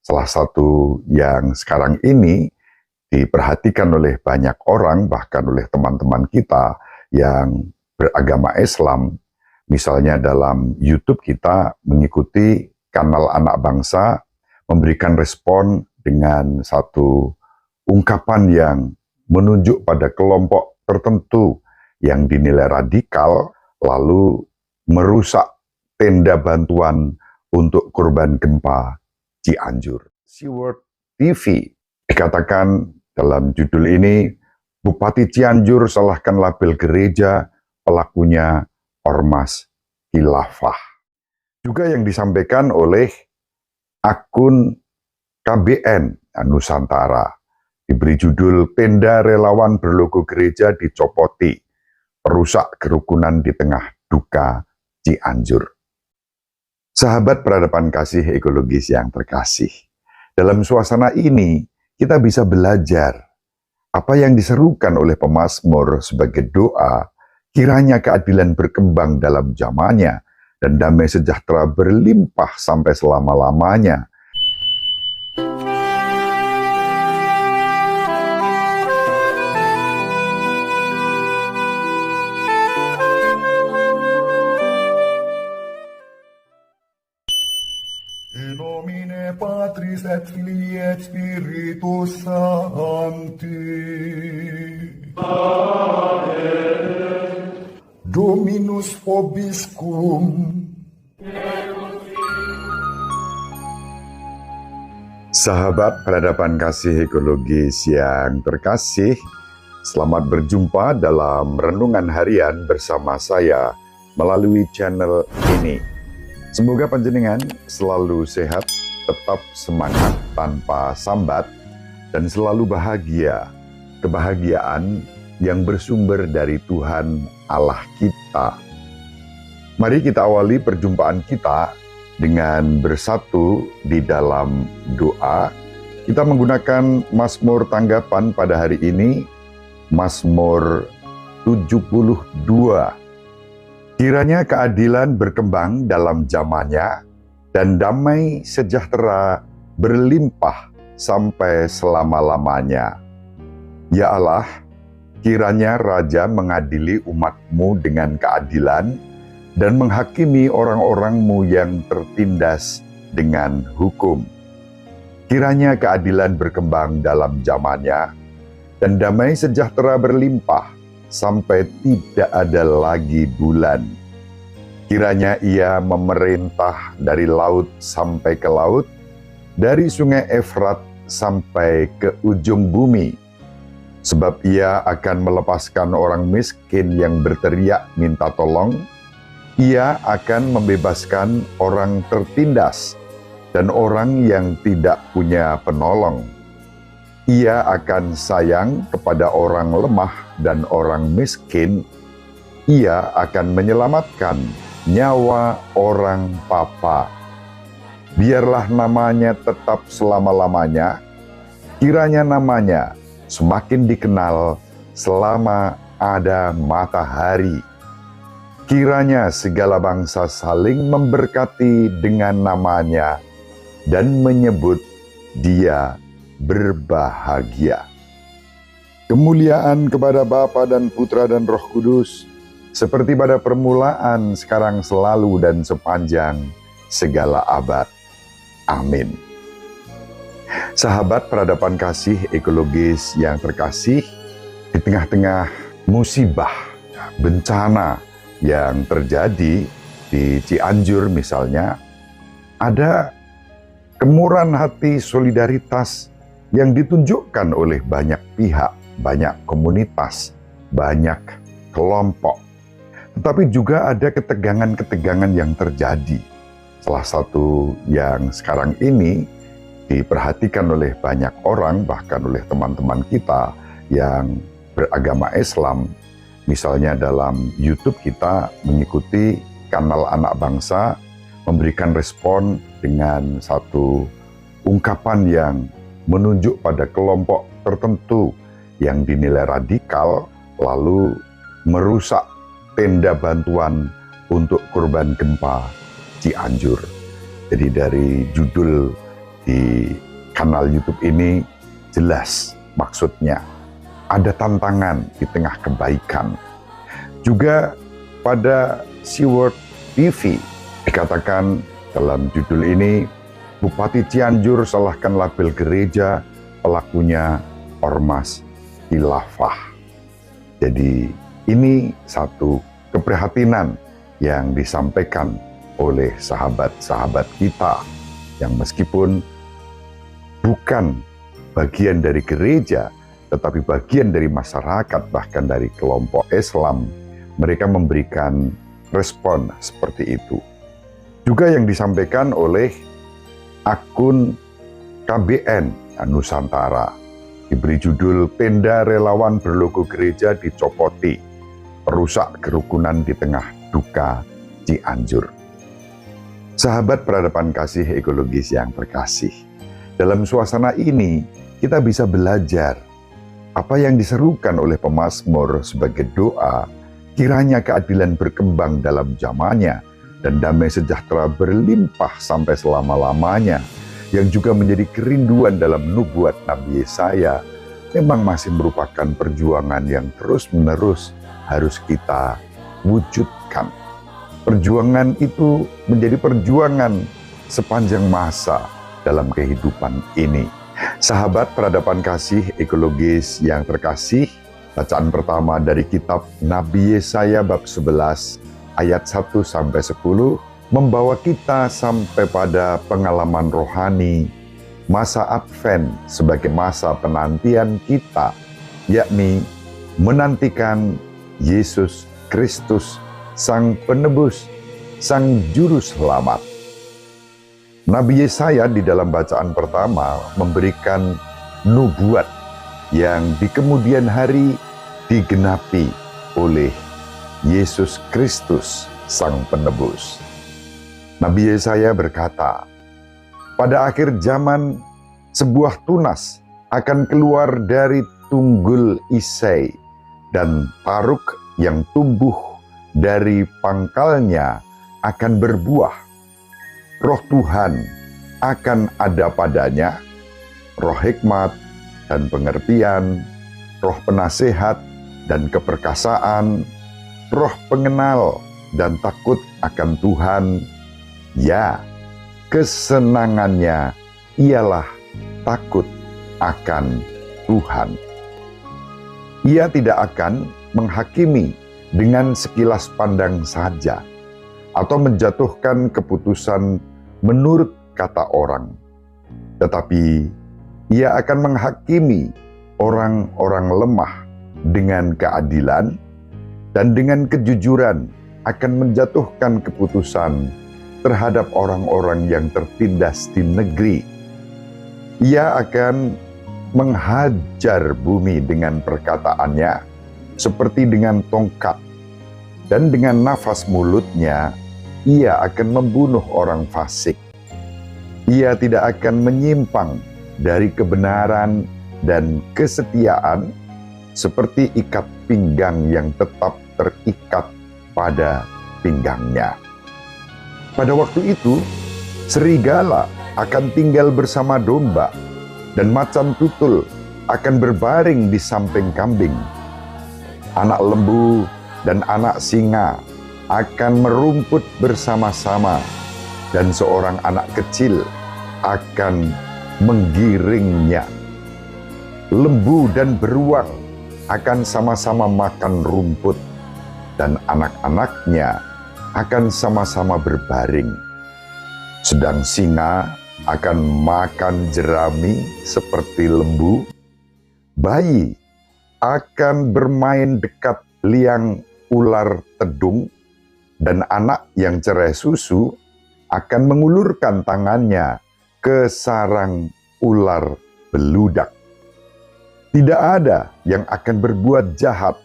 Salah satu yang sekarang ini diperhatikan oleh banyak orang, bahkan oleh teman-teman kita yang beragama Islam, misalnya dalam YouTube kita mengikuti kanal anak bangsa, memberikan respon dengan satu ungkapan yang menunjuk pada kelompok tertentu yang dinilai radikal, lalu merusak tenda bantuan untuk korban gempa Cianjur. Seaword TV dikatakan dalam judul ini, Bupati Cianjur salahkan label gereja, pelakunya ormas khilafah. Juga yang disampaikan oleh akun KBN Nusantara, diberi judul Tenda Relawan Berlogo Gereja Dicopoti, Perusak Kerukunan di Tengah Duka Cianjur. Sahabat peradaban kasih ekologis yang terkasih, dalam suasana ini kita bisa belajar apa yang diserukan oleh pemazmur sebagai doa, kiranya keadilan berkembang dalam zamannya dan damai sejahtera berlimpah sampai selama-lamanya. In nomine Patris et Filii et Spiritus Sancti. Amen. Dominus vobiscum. Sahabat peradaban kasih ekologis yang terkasih, selamat berjumpa dalam renungan harian bersama saya melalui channel ini. Semoga panjenengan selalu sehat, tetap semangat tanpa sambat, dan selalu bahagia. Kebahagiaan yang bersumber dari Tuhan Allah kita. Mari kita awali perjumpaan kita dengan bersatu di dalam doa. Kita menggunakan Mazmur tanggapan pada hari ini, Mazmur 72. Kiranya keadilan berkembang dalam zamannya dan damai sejahtera berlimpah sampai selama-lamanya. Ya Allah, kiranya Raja mengadili umat-Mu dengan keadilan dan menghakimi orang-orang-Mu yang tertindas dengan hukum. Kiranya keadilan berkembang dalam zamannya dan damai sejahtera berlimpah sampai tidak ada lagi bulan. Kiranya Ia memerintah dari laut sampai ke laut, dari sungai Efrat sampai ke ujung bumi. Sebab Ia akan melepaskan orang miskin yang berteriak minta tolong. Ia akan membebaskan orang tertindas dan orang yang tidak punya penolong. Ia akan sayang kepada orang lemah dan orang miskin. Ia akan menyelamatkan nyawa orang papa. Biarlah namanya tetap selama-lamanya. Kiranya namanya semakin dikenal selama ada matahari. Kiranya segala bangsa saling memberkati dengan namanya dan menyebut Dia berbahagia. Kemuliaan kepada Bapa dan Putra dan Roh Kudus, seperti pada permulaan, sekarang, selalu, dan sepanjang segala abad. Amin. Sahabat peradaban kasih ekologis yang terkasih, di tengah-tengah musibah, bencana yang terjadi di Cianjur misalnya, ada kemurahan hati solidaritas yang ditunjukkan oleh banyak pihak, banyak komunitas, banyak kelompok. Tetapi juga ada ketegangan-ketegangan yang terjadi. Salah satu yang sekarang ini diperhatikan oleh banyak orang, bahkan oleh teman-teman kita yang beragama Islam, misalnya dalam YouTube kita mengikuti kanal anak bangsa, memberikan respon dengan satu ungkapan yang menunjuk pada kelompok tertentu yang dinilai radikal, lalu merusak tenda bantuan untuk korban gempa Cianjur. Jadi dari judul di kanal YouTube ini jelas maksudnya. Ada tantangan di tengah kebaikan. Juga pada Seaword TV dikatakan dalam judul ini, Bupati Cianjur salahkan label gereja, pelakunya ormas khilafah. Jadi ini satu keprihatinan yang disampaikan oleh sahabat-sahabat kita yang meskipun bukan bagian dari gereja, tetapi bagian dari masyarakat, bahkan dari kelompok Islam, mereka memberikan respon seperti itu. Juga yang disampaikan oleh akun KBN Nusantara, diberi judul Tenda Relawan Berlogo Gereja Dicopoti, Perusak Kerukunan di Tengah Duka Cianjur. Sahabat peradaban kasih ekologis yang terkasih, dalam suasana ini kita bisa belajar apa yang diserukan oleh pemazmur sebagai doa, kiranya keadilan berkembang dalam zamannya dan damai sejahtera berlimpah sampai selama-lamanya, yang juga menjadi kerinduan dalam nubuat Nabi Yesaya, memang masih merupakan perjuangan yang terus-menerus harus kita wujudkan. Perjuangan itu menjadi perjuangan sepanjang masa dalam kehidupan ini. Sahabat peradaban kasih ekologis yang terkasih, bacaan pertama dari kitab Nabi Yesaya bab 11 ayat 1-10 membawa kita sampai pada pengalaman rohani masa Advent sebagai masa penantian kita, yakni menantikan Yesus Kristus, Sang Penebus, Sang Juru Selamat. Nabi Yesaya di dalam bacaan pertama memberikan nubuat yang di kemudian hari digenapi oleh Yesus Kristus, Sang Penebus. Nabi Yesaya berkata, pada akhir zaman sebuah tunas akan keluar dari tunggul Isai, dan taruk yang tumbuh dari pangkalnya akan berbuah. Roh Tuhan akan ada padanya, roh hikmat dan pengertian, roh penasehat dan keperkasaan, roh pengenal dan takut akan Tuhan. Ya, kesenangannya ialah takut akan Tuhan. Ia tidak akan menghakimi dengan sekilas pandang saja, atau menjatuhkan keputusan menurut kata orang, tetapi ia akan menghakimi orang-orang lemah dengan keadilan, dan dengan kejujuran akan menjatuhkan keputusan terhadap orang-orang yang tertindas di negeri. Ia akan menghajar bumi dengan perkataannya seperti dengan tongkat, dan dengan nafas mulutnya ia akan membunuh orang fasik. Ia tidak akan menyimpang dari kebenaran dan kesetiaan seperti ikat pinggang yang tetap terikat pada pinggangnya. Pada waktu itu, serigala akan tinggal bersama domba, dan macan tutul akan berbaring di samping kambing. Anak lembu dan anak singa akan merumput bersama-sama, dan seorang anak kecil akan menggiringnya. Lembu dan beruang akan sama-sama makan rumput, dan anak-anaknya akan sama-sama berbaring. Sedang singa akan makan jerami seperti lembu. Bayi akan bermain dekat liang ular tedung, dan anak yang cerai susu akan mengulurkan tangannya ke sarang ular beludak. Tidak ada yang akan berbuat jahat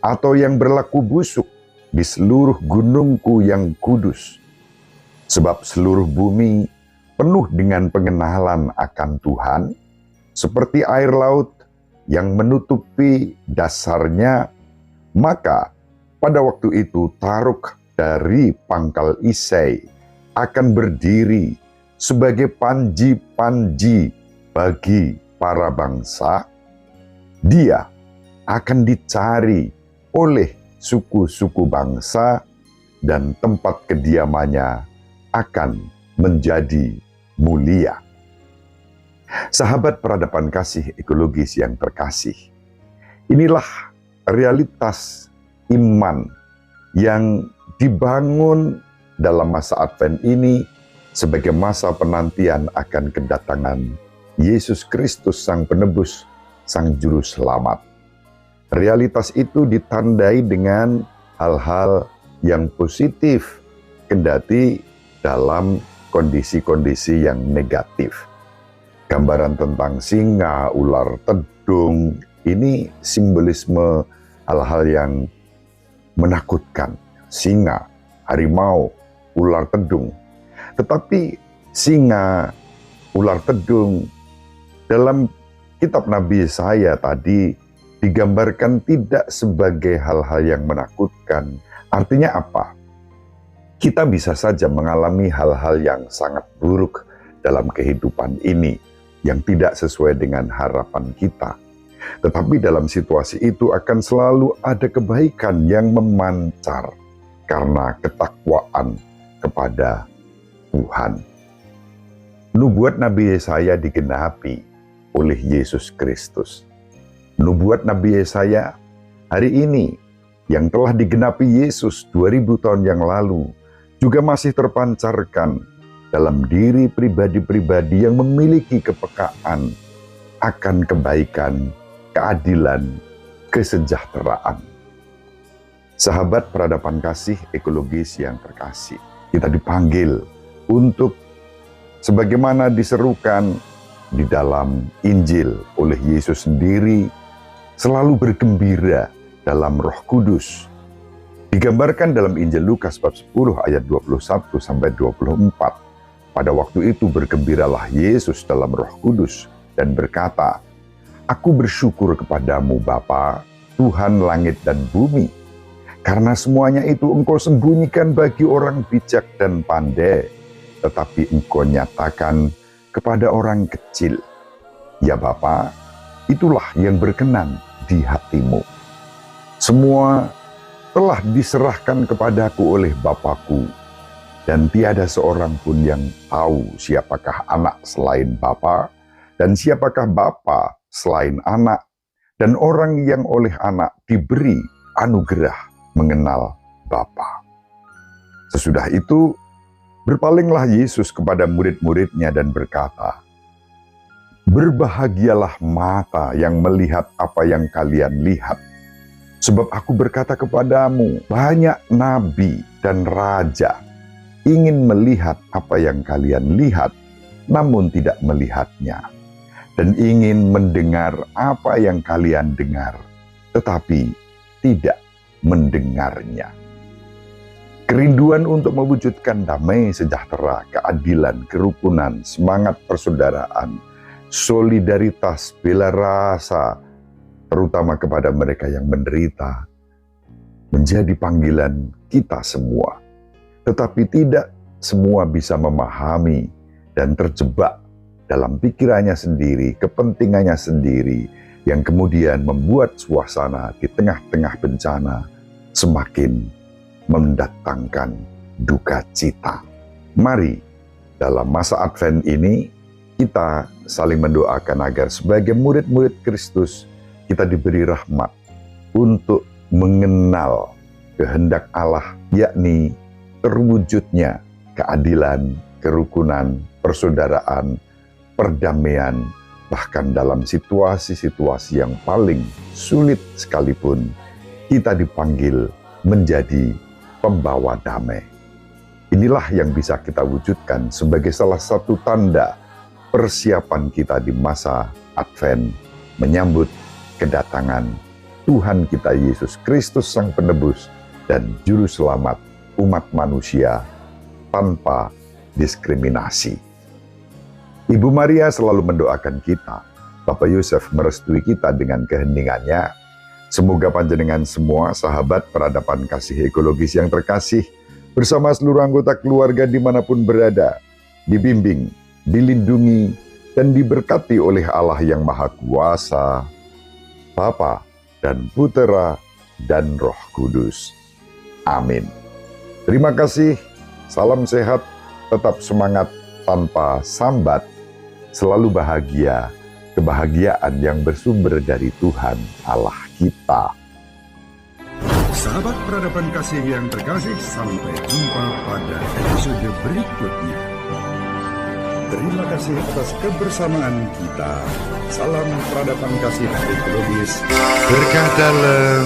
atau yang berlaku busuk di seluruh gunungku yang kudus, sebab seluruh bumi penuh dengan pengenalan akan Tuhan, seperti air laut yang menutupi dasarnya. Maka pada waktu itu taruk dari pangkal Isai akan berdiri sebagai panji-panji bagi para bangsa, dia akan dicari oleh suku-suku bangsa dan tempat kediamannya akan menjadi mulia. Sahabat peradaban kasih ekologis yang terkasih, inilah realitas iman yang dibangun dalam masa Advent ini sebagai masa penantian akan kedatangan Yesus Kristus Sang Penebus, Sang Juru Selamat. Realitas itu ditandai dengan hal-hal yang positif, kendati dalam kondisi-kondisi yang negatif. Gambaran tentang singa, ular tedung, ini simbolisme hal-hal yang menakutkan. Singa, harimau, ular tedung. Tetapi singa, ular tedung, dalam kitab Nabi Yesaya tadi digambarkan tidak sebagai hal-hal yang menakutkan. Artinya apa? Kita bisa saja mengalami hal-hal yang sangat buruk dalam kehidupan ini, yang tidak sesuai dengan harapan kita. Tetapi dalam situasi itu akan selalu ada kebaikan yang memancar karena ketakwaan kepada Tuhan. Nubuat Nabi Yesaya digenapi oleh Yesus Kristus. Nubuat Nabi Yesaya hari ini yang telah digenapi Yesus 2000 tahun yang lalu juga masih terpancarkan dalam diri pribadi-pribadi yang memiliki kepekaan akan kebaikan, keadilan, kesejahteraan. Sahabat peradaban kasih ekologis yang terkasih, kita dipanggil untuk sebagaimana diserukan di dalam Injil oleh Yesus sendiri, selalu bergembira dalam Roh Kudus. Digambarkan dalam Injil Lukas bab 10 ayat 21 sampai 24. Pada waktu itu bergembiralah Yesus dalam Roh Kudus dan berkata, "Aku bersyukur kepadamu Bapa, Tuhan langit dan bumi, karena semuanya itu Engkau sembunyikan bagi orang bijak dan pandai, tetapi Engkau nyatakan kepada orang kecil. Ya Bapa, itulah yang berkenan di hatimu. Semua telah diserahkan kepadaku oleh Bapakku, dan tiada seorang pun yang tahu siapakah anak selain Bapa, dan siapakah Bapa selain anak, dan orang yang oleh anak diberi anugerah mengenal Bapa." Sesudah itu, berpalinglah Yesus kepada murid-muridnya dan berkata, "Berbahagialah mata yang melihat apa yang kalian lihat. Sebab aku berkata kepadamu, banyak nabi dan raja ingin melihat apa yang kalian lihat, namun tidak melihatnya. Dan ingin mendengar apa yang kalian dengar, tetapi tidak mendengarnya." Kerinduan untuk mewujudkan damai sejahtera, keadilan, kerukunan, semangat persaudaraan, solidaritas, bela rasa, terutama kepada mereka yang menderita, menjadi panggilan kita semua. Tetapi tidak semua bisa memahami dan terjebak dalam pikirannya sendiri, kepentingannya sendiri, yang kemudian membuat suasana di tengah-tengah bencana semakin mendatangkan duka cita. Mari dalam masa Advent ini kita saling mendoakan agar sebagai murid-murid Kristus kita diberi rahmat untuk mengenal kehendak Allah, yakni terwujudnya keadilan, kerukunan, persaudaraan, perdamaian, bahkan dalam situasi-situasi yang paling sulit sekalipun, kita dipanggil menjadi pembawa damai. Inilah yang bisa kita wujudkan sebagai salah satu tanda persiapan kita di masa Advent menyambut kedatangan Tuhan kita Yesus Kristus Sang Penebus dan Juru Selamat umat manusia tanpa diskriminasi. Ibu Maria selalu mendoakan kita. Bapak Yosef merestui kita dengan keheningannya. Semoga panjenengan semua sahabat peradaban kasih ekologis yang terkasih bersama seluruh anggota keluarga dimanapun berada dibimbing, dilindungi, dan diberkati oleh Allah yang Maha Kuasa, Bapa dan Putera dan Roh Kudus. Amin. Terima kasih, salam sehat, tetap semangat tanpa sambat, selalu bahagia, kebahagiaan yang bersumber dari Tuhan Allah kita. Sahabat peradaban kasih yang terkasih, sampai jumpa pada episode berikutnya. Terima kasih atas kebersamaan kita. Salam peradaban kasih ekologis. Berkah dalam